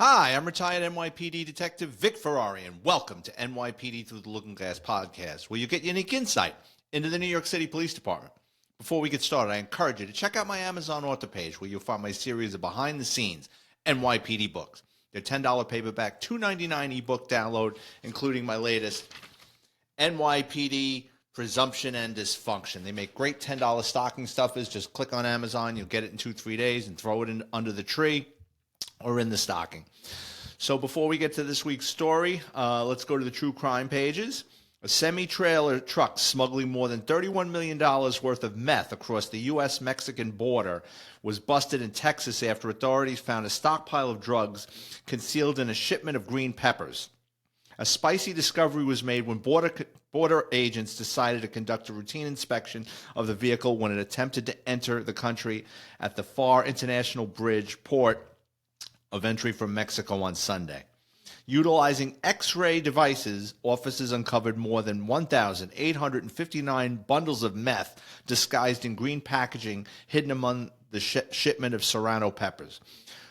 Hi, I'm retired NYPD Detective Vic Ferrari, and welcome to NYPD Through the Looking Glass podcast, where you get unique insight into the New York City Police Department. Before we get started, I encourage you to check out my Amazon author page, where you'll find my series of behind-the-scenes NYPD books. They're $10 paperback, $2.99 ebook download, including my latest NYPD Presumption and Dysfunction. They make great $10 stocking stuffers. Just click on Amazon, you'll get it in 2-3 days, and throw it in under the tree or in the stocking. So before we get to this week's story, let's go to the true crime pages. A semi-trailer truck smuggling more than $31 million worth of meth across the U.S.-Mexican border was busted in Texas after authorities found a stockpile of drugs concealed in a shipment of green peppers. A spicy discovery was made when border agents decided to conduct a routine inspection of the vehicle when it attempted to enter the country at the Far International Bridge port of entry from Mexico on Sunday. Utilizing X-ray devices, officers uncovered more than 1,859 bundles of meth disguised in green packaging hidden among the shipment of serrano peppers.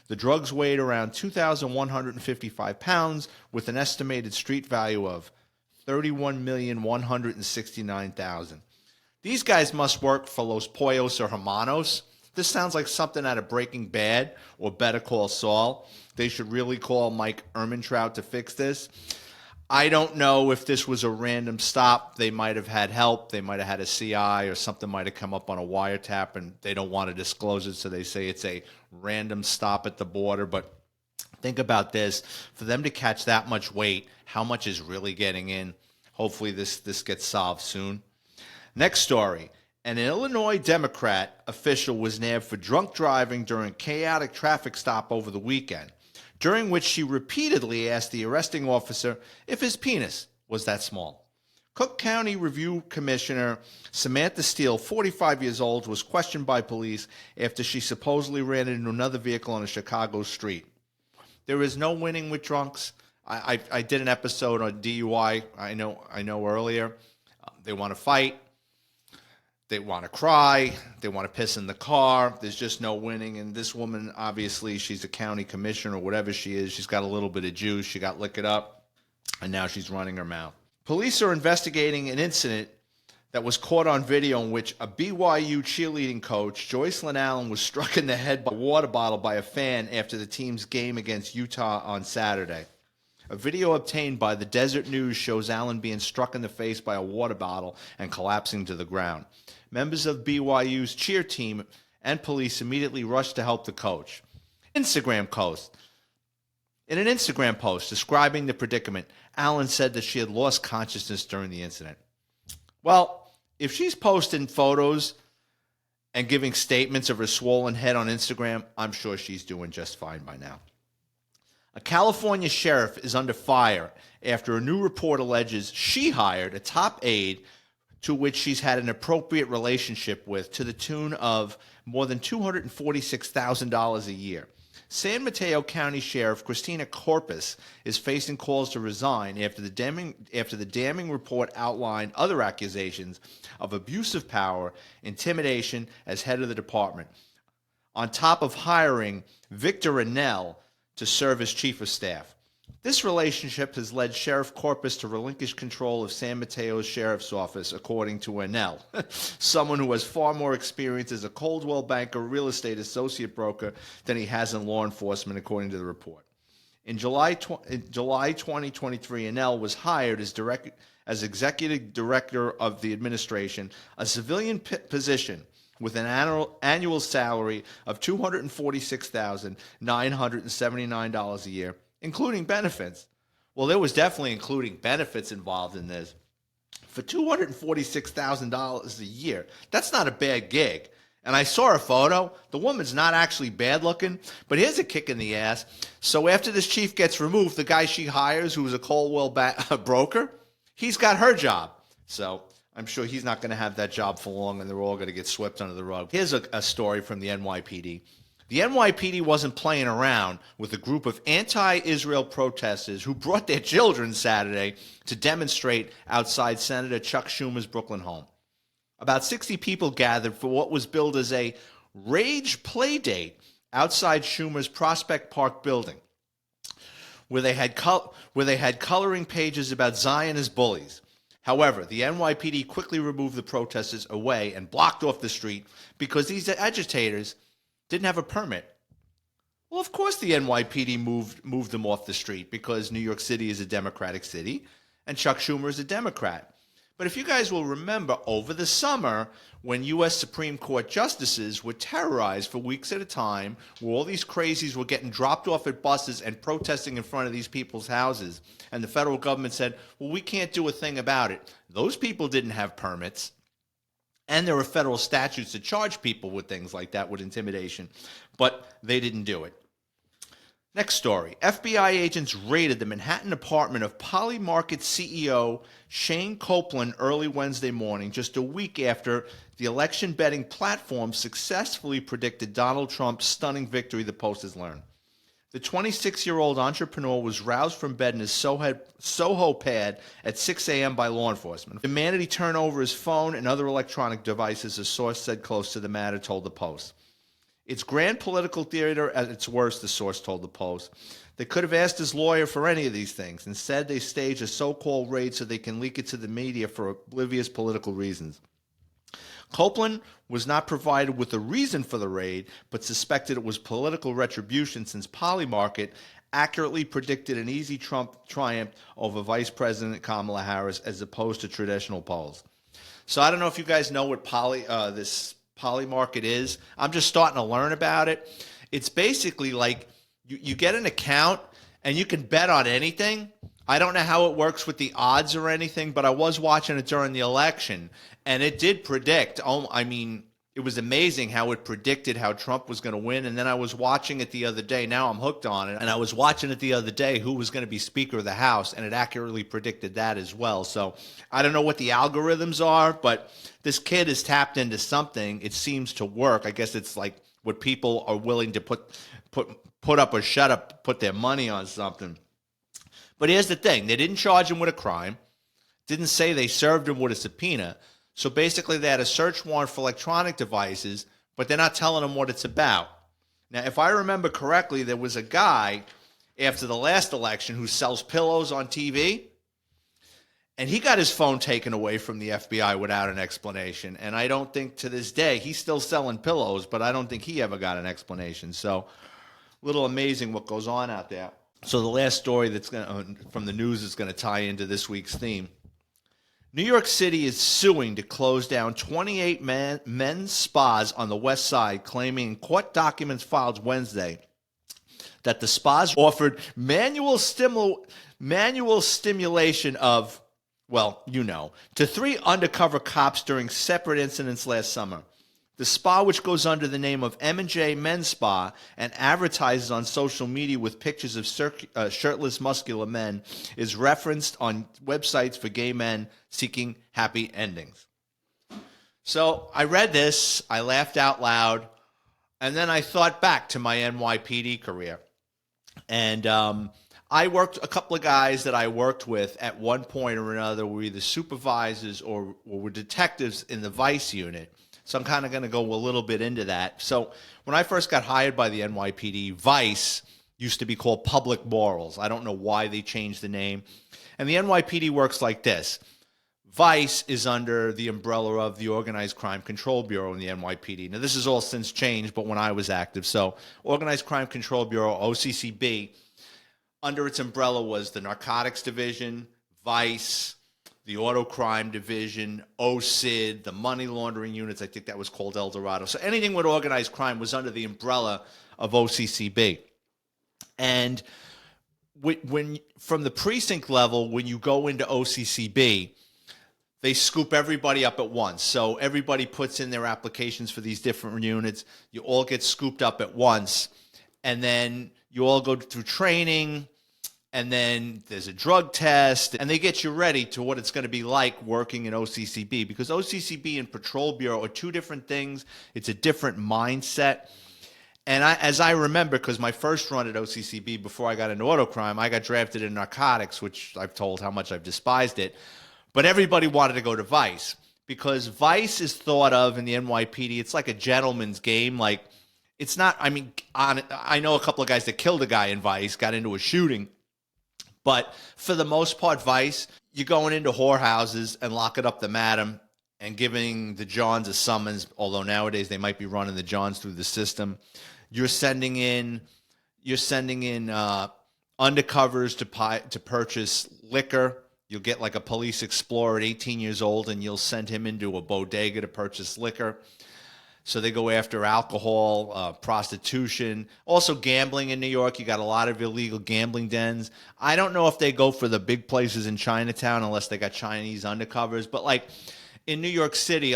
The drugs weighed around 2,155 pounds with an estimated street value of $31,169,000. These guys must work for Los Pollos or Hermanos. This sounds like something out of Breaking Bad or Better Call Saul. They should really call Mike Ehrmantraut to fix this. I don't know if this was a random stop. They might have had help. They might have had a CI or something might have come up on a wiretap and they don't want to disclose it, so they say it's a random stop at the border. But think about this. For them to catch that much weight, how much is really getting in? Hopefully this gets solved soon. Next story. An Illinois Democrat official was nabbed for drunk driving during a chaotic traffic stop over the weekend, during which she repeatedly asked the arresting officer if his penis was that small. Cook County Review Commissioner Samantha Steele, 45 years old, was questioned by police after she supposedly ran into another vehicle on a Chicago street. There is no winning with drunks. I did an episode on DUI. I know earlier. They want to fight. They want to cry. They want to piss in the car. There's just no winning. And this woman, obviously, she's a county commissioner or whatever she is. She's got a little bit of juice. She got liquored up, and now she's running her mouth. Police are investigating an incident that was caught on video in which a BYU cheerleading coach, Joycelyn Allen, was struck in the head by a water bottle by a fan after the team's game against Utah on Saturday. A video obtained by the Desert News shows Allen being struck in the face by a water bottle and collapsing to the ground. Members of BYU's cheer team and police immediately rushed to help the coach. In an Instagram post describing the predicament, Allen said that she had lost consciousness during the incident. Well, if she's posting photos and giving statements of her swollen head on Instagram, I'm sure she's doing just fine by now. A California sheriff is under fire after a new report alleges she hired a top aide to which she's had an appropriate relationship with to the tune of more than $246,000 a year. San Mateo County Sheriff Christina Corpus is facing calls to resign after the damning report outlined other accusations of abuse of power, intimidation as head of the department, on top of hiring Victor Anel to serve as chief of staff. This relationship has led Sheriff Corpus to relinquish control of San Mateo's sheriff's office, according to Anel, someone who has far more experience as a Coldwell Banker real estate associate broker than he has in law enforcement, according to the report. In July 2023, Anel was hired as executive director of the administration, a civilian position with an annual salary of $246,979 a year, including benefits. Well, there was definitely including benefits involved in this. For $246,000 a year, that's not a bad gig. And I saw a photo. The woman's not actually bad looking, but here's a kick in the ass. So after this chief gets removed, the guy she hires, who is a Coldwell broker, he's got her job. So I'm sure he's not going to have that job for long, and they're all going to get swept under the rug. Here's a story from the NYPD. The NYPD wasn't playing around with a group of anti-Israel protesters who brought their children Saturday to demonstrate outside Senator Chuck Schumer's Brooklyn home. About 60 people gathered for what was billed as a rage play date outside Schumer's Prospect Park building. where they had coloring pages about Zionist bullies. However, the NYPD quickly removed the protesters away and blocked off the street because these agitators didn't have a permit. Well, of course the NYPD moved them off the street because New York City is a Democratic city and Chuck Schumer is a Democrat. But if you guys will remember, over the summer, when U.S. Supreme Court justices were terrorized for weeks at a time, where all these crazies were getting dropped off at buses and protesting in front of these people's houses, and the federal government said, well, we can't do a thing about it. Those people didn't have permits, and there were federal statutes to charge people with things like that, with intimidation, but they didn't do it. Next story. FBI agents raided the Manhattan apartment of Polymarket CEO Shane Copeland early Wednesday morning, just a week after the election betting platform successfully predicted Donald Trump's stunning victory, the Post has learned. The 26-year-old entrepreneur was roused from bed in his Soho pad at 6 a.m. by law enforcement. The demanded he turn over his phone and other electronic devices, a source said close to the matter told the Post. It's grand political theater at its worst, the source told the Post. They could have asked his lawyer for any of these things. Instead, they staged a so-called raid so they can leak it to the media for oblivious political reasons. Copeland was not provided with a reason for the raid, but suspected it was political retribution since Polymarket accurately predicted an easy Trump triumph over Vice President Kamala Harris as opposed to traditional polls. So I don't know if you guys know what this Polymarket is. I'm just starting to learn about it. It's basically like you get an account and you can bet on anything. I don't know how it works with the odds or anything, but I was watching it during the election and it did predict. It was amazing how it predicted how Trump was going to win. And then I was watching it the other day. Now I'm hooked on it. And I was watching it the other day who was going to be Speaker of the House, and it accurately predicted that as well. So I don't know what the algorithms are, but this kid has tapped into something. It seems to work. I guess it's like what people are willing to put up or shut up, put their money on something. But here's the thing. They didn't charge him with a crime. Didn't say they served him with a subpoena. So basically, they had a search warrant for electronic devices, but they're not telling them what it's about. Now, if I remember correctly, there was a guy after the last election who sells pillows on TV, and he got his phone taken away from the FBI without an explanation. And I don't think to this day, he's still selling pillows, but I don't think he ever got an explanation. So a little amazing what goes on out there. So the last story from the news is going to tie into this week's theme. New York City is suing to close down 28 men's spas on the West Side, claiming in court documents filed Wednesday that the spas offered manual stimulation of, to 3 undercover cops during separate incidents last summer. The spa, which goes under the name of M&J Men's Spa and advertises on social media with pictures of shirtless, muscular men, is referenced on websites for gay men seeking happy endings. So I read this, I laughed out loud, and then I thought back to my NYPD career. And a couple of guys that I worked with at one point or another were either supervisors or were detectives in the Vice unit. So I'm kind of going to go a little bit into that. So when I first got hired by the NYPD, Vice used to be called Public Morals. I don't know why they changed the name. And the NYPD works like this. Vice is under the umbrella of the Organized Crime Control Bureau in the NYPD. Now, this has all since changed, but when I was active. So Organized Crime Control Bureau, OCCB, under its umbrella was the Narcotics Division, Vice, the Auto Crime Division, OCID, the money laundering units. I think that was called El Dorado. So anything with organized crime was under the umbrella of OCCB. And when from the precinct level, when you go into OCCB, they scoop everybody up at once. So everybody puts in their applications for these different units. You all get scooped up at once. And then you all go through training. And then there's a drug test, and they get you ready to what it's going to be like working in OCCB, because OCCB and Patrol Bureau are two different things. It's a different mindset. And as I remember, because my first run at OCCB before I got into auto crime, I got drafted in narcotics, which I've told how much I've despised it. But everybody wanted to go to Vice, because Vice is thought of in the NYPD. It's like a gentleman's game. Like, it's not, I know a couple of guys that killed a guy in Vice, got into a shooting. But for the most part, Vice, you're going into whorehouses and locking up the madam and giving the Johns a summons, although nowadays they might be running the Johns through the system. You're sending in undercovers to purchase liquor. You'll get like a police explorer at 18 years old, and you'll send him into a bodega to purchase liquor. So they go after alcohol, prostitution, also gambling in New York. You got a lot of illegal gambling dens. I don't know if they go for the big places in Chinatown unless they got Chinese undercovers. But like in New York City,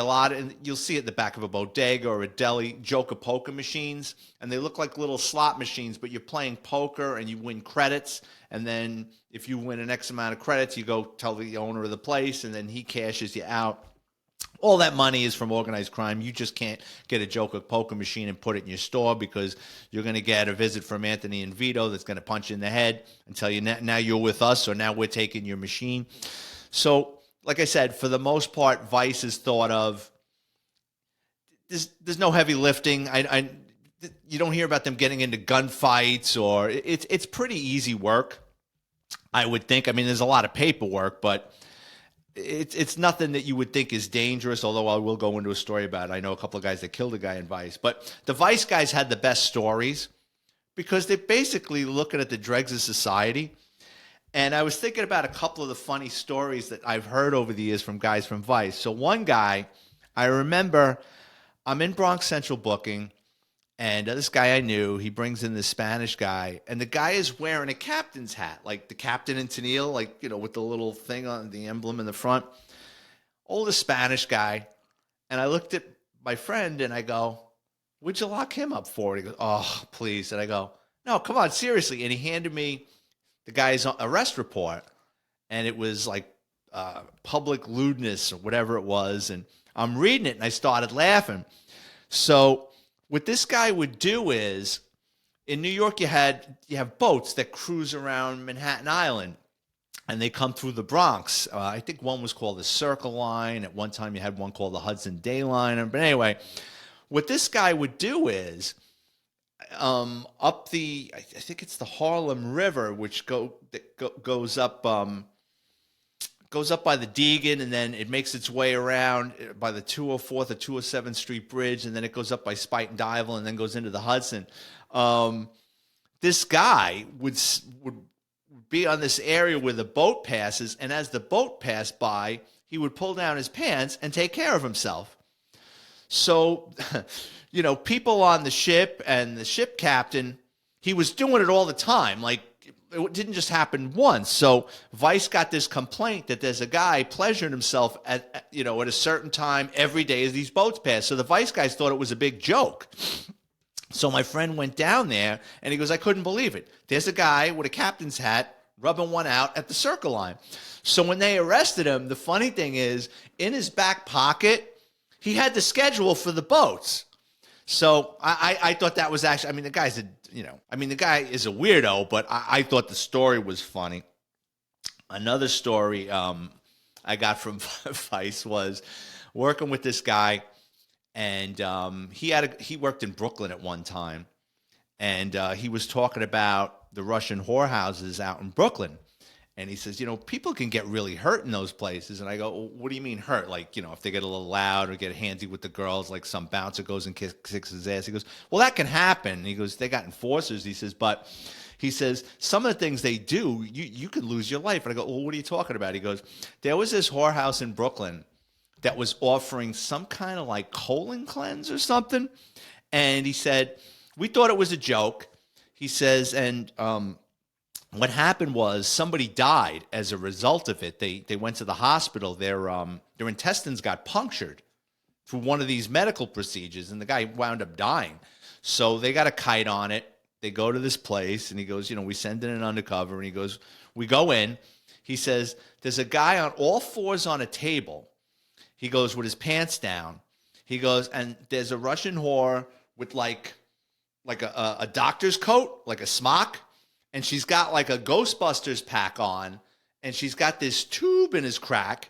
you'll see it at the back of a bodega or a deli, joker poker machines. And they look like little slot machines, but you're playing poker and you win credits. And then if you win an X amount of credits, you go tell the owner of the place, and then he cashes you out. All that money is from organized crime. You just can't get a joker poker machine and put it in your store because you're going to get a visit from Anthony and Vito that's going to punch you in the head and tell you, now you're with us, or now we're taking your machine. So, like I said, for the most part, Vice is thought of. There's no heavy lifting. You don't hear about them getting into gunfights, or it's pretty easy work, I would think. I mean, there's a lot of paperwork, but it's nothing that you would think is dangerous, although I will go into a story about it. I know a couple of guys that killed a guy in Vice. But the Vice guys had the best stories because they're basically looking at the dregs of society. And I was thinking about a couple of the funny stories that I've heard over the years from guys from Vice. So one guy, I remember, I'm in Bronx Central booking, and this guy I knew, he brings in this Spanish guy, and the guy is wearing a captain's hat, like the captain in Tennille, like, with the little thing on the emblem in the front. Older Spanish guy. And I looked at my friend and I go, "What'd you lock him up for?" And he goes, "Oh, please." And I go, "No, come on, seriously." And he handed me the guy's arrest report, and it was like public lewdness or whatever it was. And I'm reading it and I started laughing. So what this guy would do is, in New York, you have boats that cruise around Manhattan Island, and they come through the Bronx. I think one was called the Circle Line. At one time, you had one called the Hudson Day Line. But anyway, what this guy would do is, up I think it's the Harlem River, which goes up by the Deegan, and then it makes its way around by the 204th or 207th Street Bridge, and then it goes up by Spite and Dival, and then goes into the Hudson. This guy would be on this area where the boat passes, and as the boat passed by, he would pull down his pants and take care of himself. So, people on the ship and the ship captain, he was doing it all the time. Like, it didn't just happen once. So Vice got this complaint that there's a guy pleasuring himself at a certain time every day as these boats pass. So the Vice guys thought it was a big joke. So my friend went down there and he goes, "I couldn't believe it. There's a guy with a captain's hat rubbing one out at the Circle Line." So when they arrested him, the funny thing is, in his back pocket, he had the schedule for the boats. So I thought that was actually, the guy's the guy is a weirdo, but I thought the story was funny. Another story I got from Vice was working with this guy, and he worked in Brooklyn at one time, and he was talking about the Russian whorehouses out in Brooklyn. And he says, people can get really hurt in those places. And I go, "Well, what do you mean hurt? Like, if they get a little loud or get handsy with the girls, like some bouncer goes and kicks his ass." He goes, "Well, that can happen." He goes, "They got enforcers." He says, "But," he says, "some of the things they do, you could lose your life." And I go, "Well, what are you talking about?" He goes, "There was this whorehouse in Brooklyn that was offering some kind of like colon cleanse or something." And he said, "We thought it was a joke." He says, and what happened was somebody died as a result of it. They went to the hospital. Their intestines got punctured through one of these medical procedures, and the guy wound up dying. So they got a kite on it. They go to this place, and he goes, we send in an undercover, and he goes, we go in. He says, there's a guy on all fours on a table. He goes with his pants down. He goes, and there's a Russian whore with like a doctor's coat, like a smock. And she's got like a Ghostbusters pack on, and she's got this tube in his crack.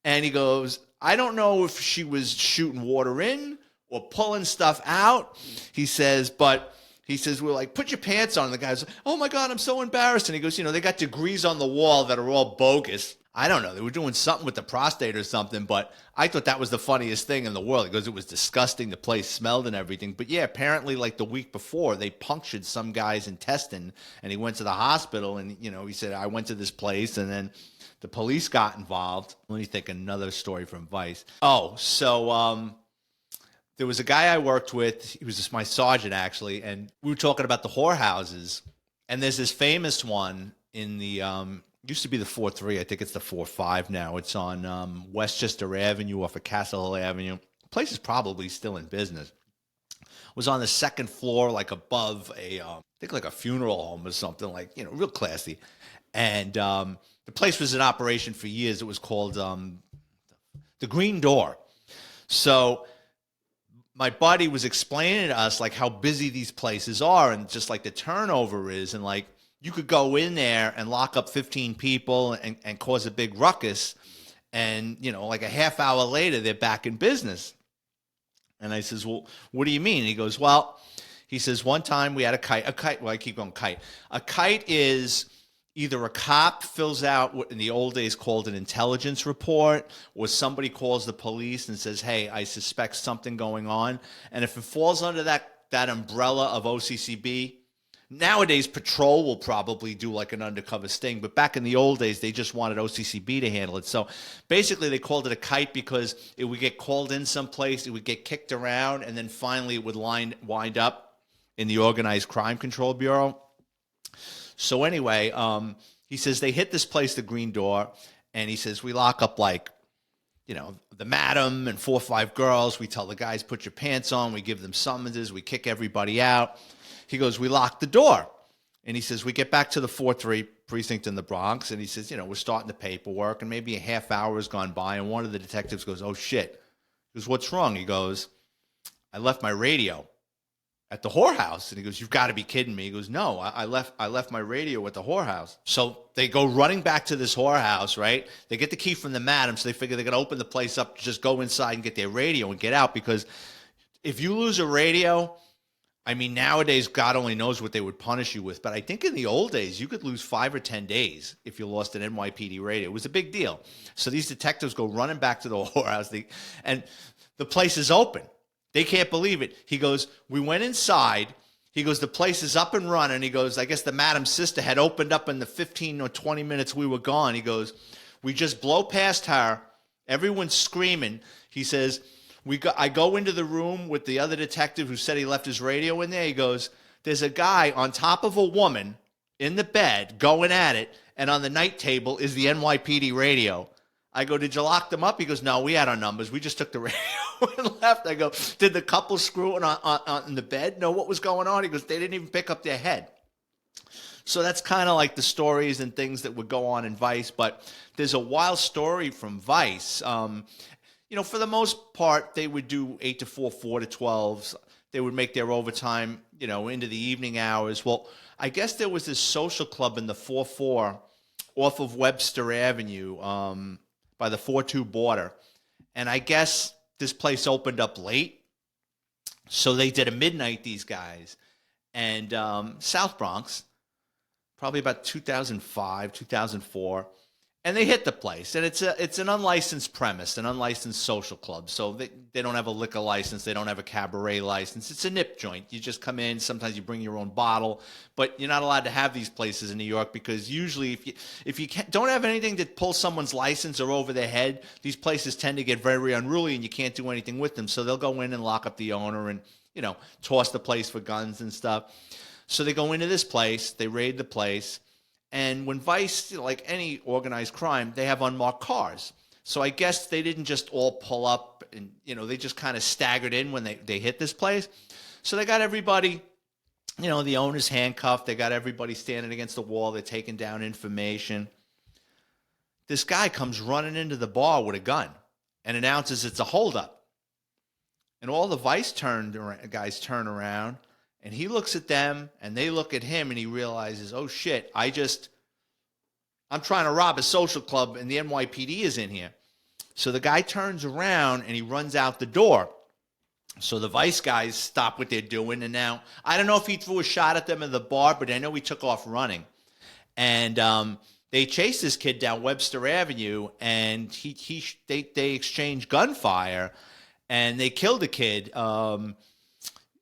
And he goes, I don't know if she was shooting water in or pulling stuff out. He says, but He says, we're like, put your pants on. And the guy's like, oh my God, I'm so embarrassed. And he goes, they got degrees on the wall that are all bogus. I don't know. They were doing something with the prostate or something, but I thought that was the funniest thing in the world. He goes, it was disgusting. The place smelled and everything. But yeah, apparently like the week before, they punctured some guy's intestine and he went to the hospital and, he said, I went to this place and then the police got involved. Let me think another story from Vice. Oh, so there was a guy I worked with. He was just my sergeant, actually, and we were talking about the whorehouses. And there's this famous one in the used to be the 4-3. I think it's the 4-5 now. It's on Westchester Avenue off of Castle Hill Avenue. The place is probably still in business. It was on the second floor, like above I think like a funeral home or something, like, real classy. And the place was in operation for years. It was called the Green Door. So my buddy was explaining to us like how busy these places are and just like the turnover is, and like you could go in there and lock up 15 people and cause a big ruckus, and like a half hour later they're back in business. And I says, well, what do you mean? And he goes, well, he says, one time we had a kite. Well, I keep going kite. A kite is either a cop fills out what in the old days called an intelligence report, or somebody calls the police and says, hey, I suspect something going on. And if it falls under that umbrella of OCCB, nowadays patrol will probably do like an undercover sting. But back in the old days, they just wanted OCCB to handle it. So basically they called it a kite because it would get called in someplace, it would get kicked around, and then finally it would wind up in the Organized Crime Control Bureau. So anyway, he says they hit this place, the Green Door, and he says we lock up like, the madam and 4 or 5 girls. We tell the guys, put your pants on. We give them summonses. We kick everybody out. He goes, we lock the door. And he says, we get back to the 4-3 precinct in the Bronx, and he says, we're starting the paperwork, and maybe a half hour has gone by, and one of the detectives goes, oh, shit. He goes, what's wrong? He goes, I left my radio at the whorehouse. And he goes, you've got to be kidding me. He goes, no, I left my radio at the whorehouse. So they go running back to this whorehouse, right? They get the key from the madam, so they figure they're going to open the place up, just go inside and get their radio and get out. Because if you lose a radio, I mean, nowadays, God only knows what they would punish you with. But I think in the old days, you could lose 5 or 10 days if you lost an NYPD radio. It was a big deal. So these detectives go running back to the whorehouse, and the place is open. They can't believe it. He goes, we went inside. He goes, the place is up and running. He goes, I guess the madam's sister had opened up in the 15 or 20 minutes we were gone. He goes, we just blow past her. Everyone's screaming. He says, I go into the room with the other detective who said he left his radio in there. He goes, there's a guy on top of a woman in the bed going at it, and on the night table is the NYPD radio. I go, did you lock them up? He goes, no, we had our numbers. We just took the radio and left. I go, did the couple screw it on the bed know what was going on? He goes, they didn't even pick up their head. So that's kind of like the stories and things that would go on in Vice. But there's a wild story from Vice. For the most part, they would do 8 to 4, 4 to 12s. They would make their overtime, into the evening hours. Well, I guess there was this social club in the 4-4 off of Webster Avenue, by the 4-2 border. And I guess this place opened up late. So they did a midnight, these guys. And South Bronx, probably about 2005, 2004. And they hit the place. And it's an unlicensed premise, an unlicensed social club. So they don't have a liquor license. They don't have a cabaret license. It's a nip joint. You just come in. Sometimes you bring your own bottle. But you're not allowed to have these places in New York because usually if you don't have anything to pull someone's license or over their head, these places tend to get very unruly and you can't do anything with them. So they'll go in and lock up the owner and, toss the place for guns and stuff. So they go into this place. They raid the place. And when Vice, like any organized crime, they have unmarked cars. So I guess they didn't just all pull up and, they just kind of staggered in when they hit this place. So they got everybody, the owner's handcuffed. They got everybody standing against the wall. They're taking down information. This guy comes running into the bar with a gun and announces it's a holdup. And all the Vice guys turn around. And he looks at them, and they look at him, and he realizes, oh, shit, I'm trying to rob a social club, and the NYPD is in here. So the guy turns around, and he runs out the door. So the Vice guys stop what they're doing, and now I don't know if he threw a shot at them in the bar, but I know he took off running. And they chased this kid down Webster Avenue, and they exchanged gunfire, and they killed the kid.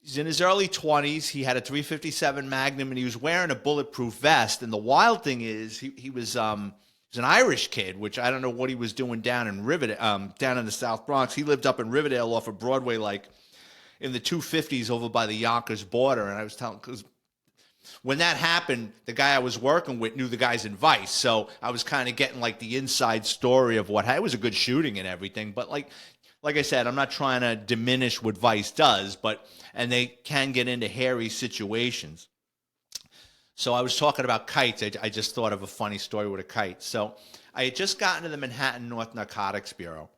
He's in his early 20s. He had a 357 Magnum, and he was wearing a bulletproof vest. And the wild thing is, he was an Irish kid, which I don't know what he was doing down in Riverdale, down in the South Bronx. He lived up in Riverdale off of Broadway, like in the 250s over by the Yonkers border. And I was telling, because when that happened, the guy I was working with knew the guys in Vice. So I was kind of getting like the inside story of what, it was a good shooting and everything. But like I said, I'm not trying to diminish what Vice does, and they can get into hairy situations. So I was talking about kites. I just thought of a funny story with a kite. So I had just gotten to the Manhattan North Narcotics Bureau.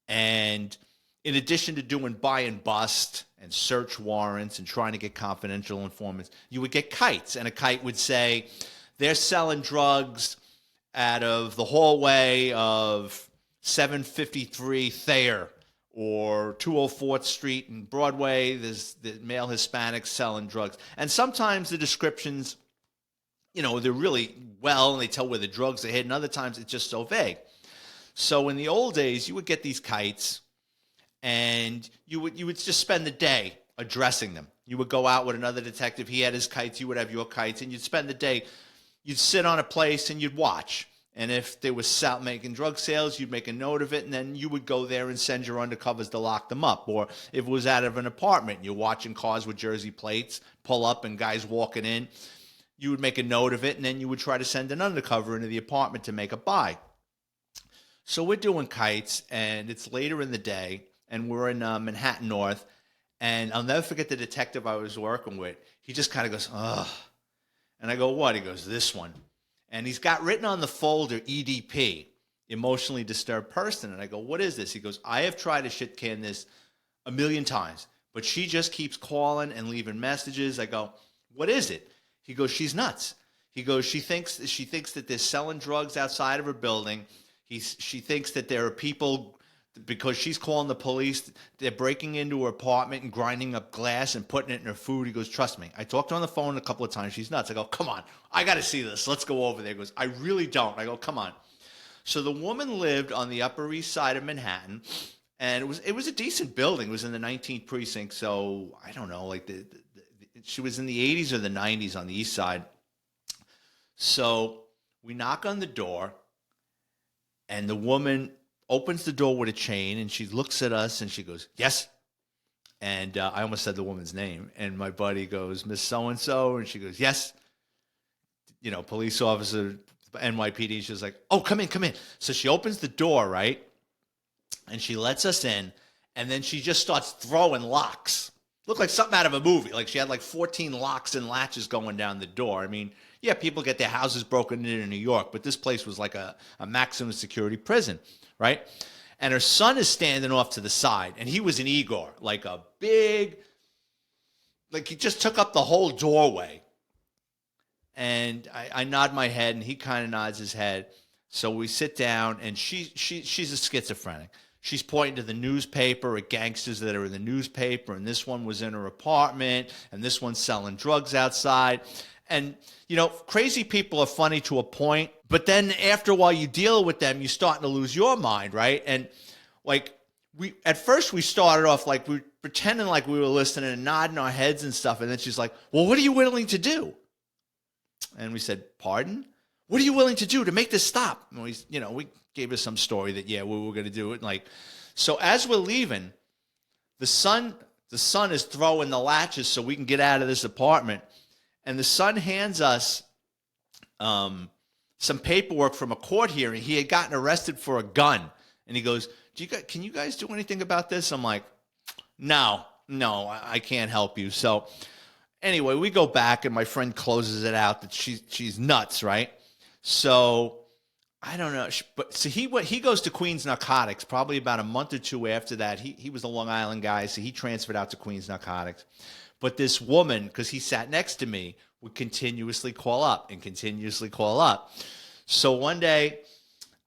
And in addition to doing buy and bust and search warrants and trying to get confidential informants, you would get kites. And a kite would say, they're selling drugs out of the hallway of 753 Thayer or 204th Street and Broadway. There's the male Hispanics selling drugs. And sometimes the descriptions, they're really well, and they tell where the drugs are hidden. Other times it's just so vague. So in the old days, you would get these kites, and you would just spend the day addressing them. You would go out with another detective. He had his kites. You would have your kites, and you'd spend the day. You'd sit on a place and you'd watch. And if they was making drug sales, you'd make a note of it, and then you would go there and send your undercovers to lock them up. Or if it was out of an apartment, you're watching cars with Jersey plates pull up and guys walking in, you would make a note of it, and then you would try to send an undercover into the apartment to make a buy. So we're doing kites, and it's later in the day, and we're in Manhattan North, and I'll never forget the detective I was working with. He just kind of goes, ugh. And I go, what? He goes, this one. And he's got written on the folder EDP, emotionally disturbed person. And I go, what is this? He goes, I have tried to shit can this a million times, but she just keeps calling and leaving messages. I go, what is it? He goes, she's nuts. He goes, she thinks that they're selling drugs outside of her building. She thinks that there are people, because she's calling the police, they're breaking into her apartment and grinding up glass and putting it in her food. He goes, trust me. I talked to her on the phone a couple of times. She's nuts. I go, come on. I got to see this. Let's go over there. He goes, I really don't. I go, come on. So the woman lived on the Upper East Side of Manhattan, and it was a decent building. It was in the 19th precinct. So I don't know, like she was in the 80s or the 90s on the East Side. So we knock on the door, and the woman opens the door with a chain, and she looks at us, and she goes, yes. And I almost said the woman's name. And my buddy goes, Miss So-and-so. And she goes, yes. Police officer, NYPD. She's like, oh, come in. So she opens the door, right? And she lets us in. And then she just starts throwing locks. Looked like something out of a movie. Like she had like 14 locks and latches going down the door. I mean, yeah, people get their houses broken in New York, but this place was like a maximum security prison, right? And her son is standing off to the side, and he was an Igor, like a big, like he just took up the whole doorway. And I nod my head, and he kind of nods his head. So we sit down, and she's a schizophrenic. She's pointing to the newspaper at gangsters that are in the newspaper, and this one was in her apartment, and this one's selling drugs outside. And, crazy people are funny to a point, but then after a while you deal with them, you're starting to lose your mind, right? And like at first we started off like we were pretending like we were listening and nodding our heads and stuff. And then she's like, well, what are you willing to do? And we said, pardon? What are you willing to do to make this stop? And we gave her some story that, yeah, we were going to do it. And like, so as we're leaving, the son is throwing the latches so we can get out of this apartment. And the son hands us some paperwork from a court hearing. He had gotten arrested for a gun. And he goes, can you guys do anything about this? I'm like, no, I can't help you. So anyway, we go back, and my friend closes it out that she's nuts, right? So I don't know. But so he goes to Queens Narcotics probably about a month or two after that. He was a Long Island guy, so he transferred out to Queens Narcotics. But this woman, because he sat next to me, would continuously call up. So one day,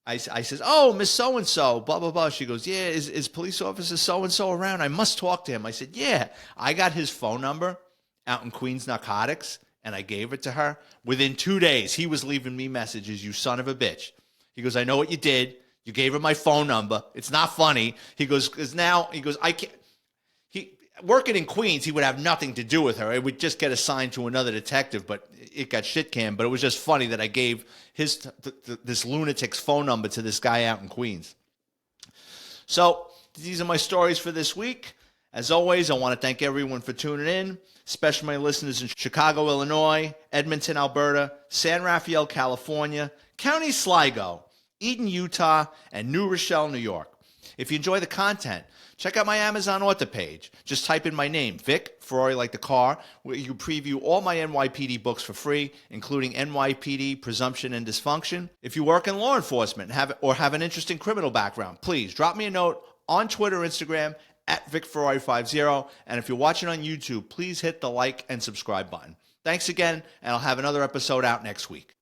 I says, oh, Miss So-and-so, blah, blah, blah. She goes, yeah, is police officer so-and-so around? I must talk to him. I said, yeah. I got his phone number out in Queens Narcotics, and I gave it to her. Within 2 days, he was leaving me messages, you son of a bitch. He goes, I know what you did. You gave her my phone number. It's not funny. He goes, because now, he goes, I can't. Working in Queens, he would have nothing to do with her. It would just get assigned to another detective, but it got shit canned. But it was just funny that I gave this lunatic's phone number to this guy out in Queens. So these are my stories for this week. As always, I want to thank everyone for tuning in, especially my listeners in Chicago, Illinois, Edmonton, Alberta, San Rafael, California, County Sligo, Eden, Utah, and New Rochelle, New York. If you enjoy the content, check out my Amazon author page. Just type in my name, Vic, Ferrari like the car, where you preview all my NYPD books for free, including NYPD, Presumption, and Dysfunction. If you work in law enforcement or have an interesting criminal background, please drop me a note on Twitter or Instagram at VicFerrari50. And if you're watching on YouTube, please hit the like and subscribe button. Thanks again, and I'll have another episode out next week.